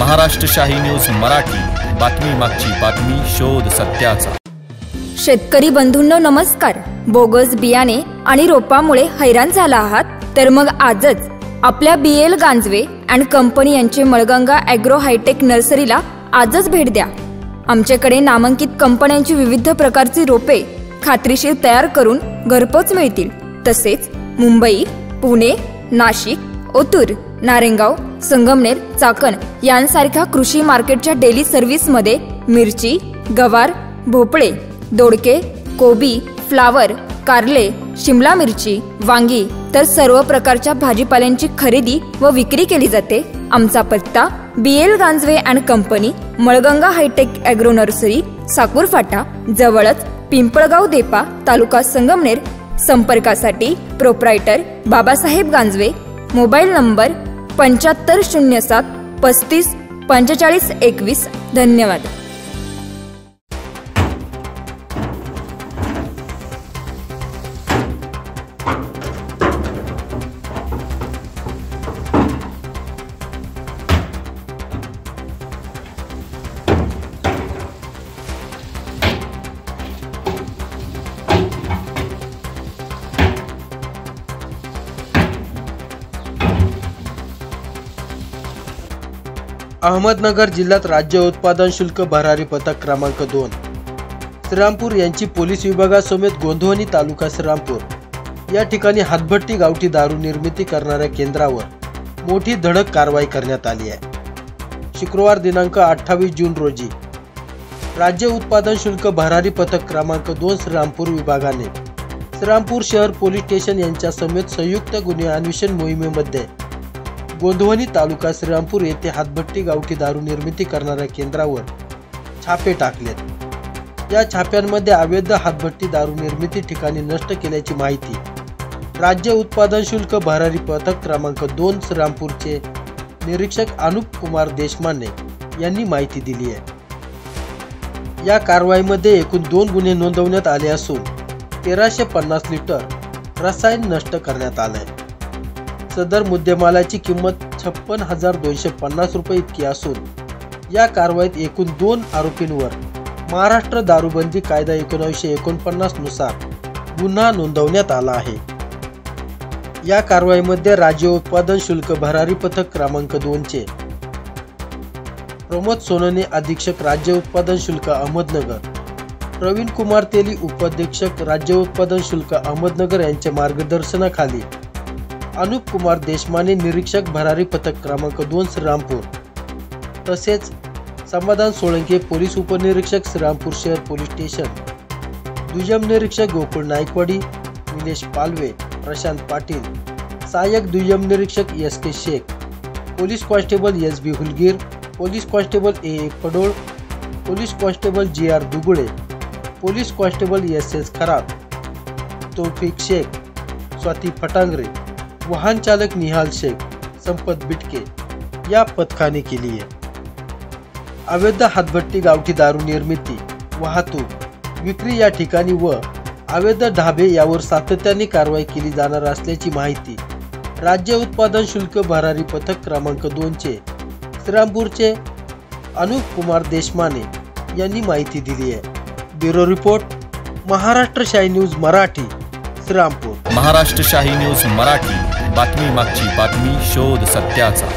महाराष्ट्र शाही न्यूज मराठी, बातमी मागची बातमी, शोध सत्याचा। शेतकरी बंधूंनो नमस्कार। बोगस बियाणे आणि रोपामुळे हैराण झाला आहात तर मग आजच आपल्या BL गांजवे अँड कंपनी यांचे मळगंगा ॲग्रो हायटेक नर्सरीला आजच भेट द्या। आमच्याकडे नामांकित कंपन्यांची विविध प्रकारची रोपे खात्रीशीर तयार करून घरपोच मिळतील। तसेच मुंबई, पुणे, नाशिक, ओतूर, नारेंगाव, संगमनेर, चाकण यांसारख्या कृषी मार्केटच्या डेली सर्व्हिस मध्ये मिरची, गवार, भोपळे, दोडके, कोबी, फ्लावर, कारले, शिमला मिरची, वांगी तर सर्व प्रकारच्या भाजीपाल्यांची खरेदी व विक्री केली जाते। आमचा पत्ता BL Ganjave and company, Malganga hitech agro nursery, Sakur फाटा जवळच पिंपळगाव देपा, तालुका संगमनेर। संपर्कासाठी proprietor Babasaheb Ganjave, mobile number 7507 35 45 21। धन्यवाद। अहमदनगर जिल्ह्यात राज्य उत्पादन शुल्क भरारी पथक क्रमांक 2 श्रीरामपूर यांची पोलीस विभागासमेत गोंधवणी तालुका श्रीरामपूर या ठिकाणी हातभट्टी गावठी दारू निर्मिती करणाऱ्या केंद्रावर मोठी धडक कारवाई करण्यात आली आहे। शुक्रवार दिनांक 28 जून रोजी राज्य उत्पादन शुल्क भरारी पथक क्रमांक 2 श्रीरामपूर विभागाने श्रीरामपूर शहर पोलीस स्टेशन यांच्या समेत संयुक्त गुन्हे अन्वेषण मोहिमेमध्ये गोंधवणी तालुका श्रीरामपूर येथे हातभट्टी गावठी दारू निर्मिती करणाऱ्या केंद्रावर छापे टाकलेत। या छाप्यांमध्ये अवैध हातभट्टी दारू निर्मिती ठिकाणी नष्ट केल्याची माहिती राज्य उत्पादन शुल्क भरारी पथक क्रमांक 2 श्रीरामपूरचे निरीक्षक अनुप कुमार देशमाने यांनी माहिती दिली आहे। या कारवाईमध्ये एकूण 2 गुन्हे नोंदवण्यात आले असून 1350 लिटर रसायन नष्ट करण्यात आले। सदर मुद्देमालाची किंमत 56,250 रुपये इतकी असून या कारवाईत एकूण 2 आरोपींवर महाराष्ट्र दारूबंदी कायदा 1949 नुसार गुन्हा नोंदवण्यात आला आहे। या कारवाईमध्ये राज्य उत्पादन शुल्क भरारी पथक क्रमांक 2 चे प्रमोद सोनने अधीक्षक राज्य उत्पादन शुल्क अहमदनगर, प्रवीण कुमार तेली उपाधीक्षक राज्य उत्पादन शुल्क अहमदनगर यांच्या मार्गदर्शनाखाली अनुप कुमार देशमाने निरीक्षक भरारी पथक क्रमांक 2 श्रीरामपूर तसेच समाधान सोळंके पोलीस उपनिरीक्षक श्रीरामपूर शहर पोलीस स्टेशन, दुय्यम निरीक्षक गोकुळ नायकवाडी, निलेश पालवे, प्रशांत पाटील, सहाय्यक दुय्यम निरीक्षक SK Shaikh, police constable SB Hulgir, police constable AA Padol, police constable GR Dugule, police constable SS Kharat, Taufiq Shaikh, Swati Phatangare, वाहन चालक निहाल शेख, संपत बिटके या पथकाने केली आहे। अवैध हातभट्टी गावठी दारू निर्मिती, वाहतूक, विक्री या ठिकाणी व अवैध ढाबे यावर सातत्याने कारवाई केली जाणार असल्याची माहिती राज्य उत्पादन शुल्क भरारी पथक क्रमांक 2 चे श्रीरामपूरचे अनुप कुमार देशमाने यांनी माहिती दिली आहे। ब्युरो रिपोर्ट, महाराष्ट्र शाही न्यूज मराठी, श्रीरामपूर। महाराष्ट्र शाही न्यूज मराठी, बातमी मागची बातमी, शोध सत्याचा।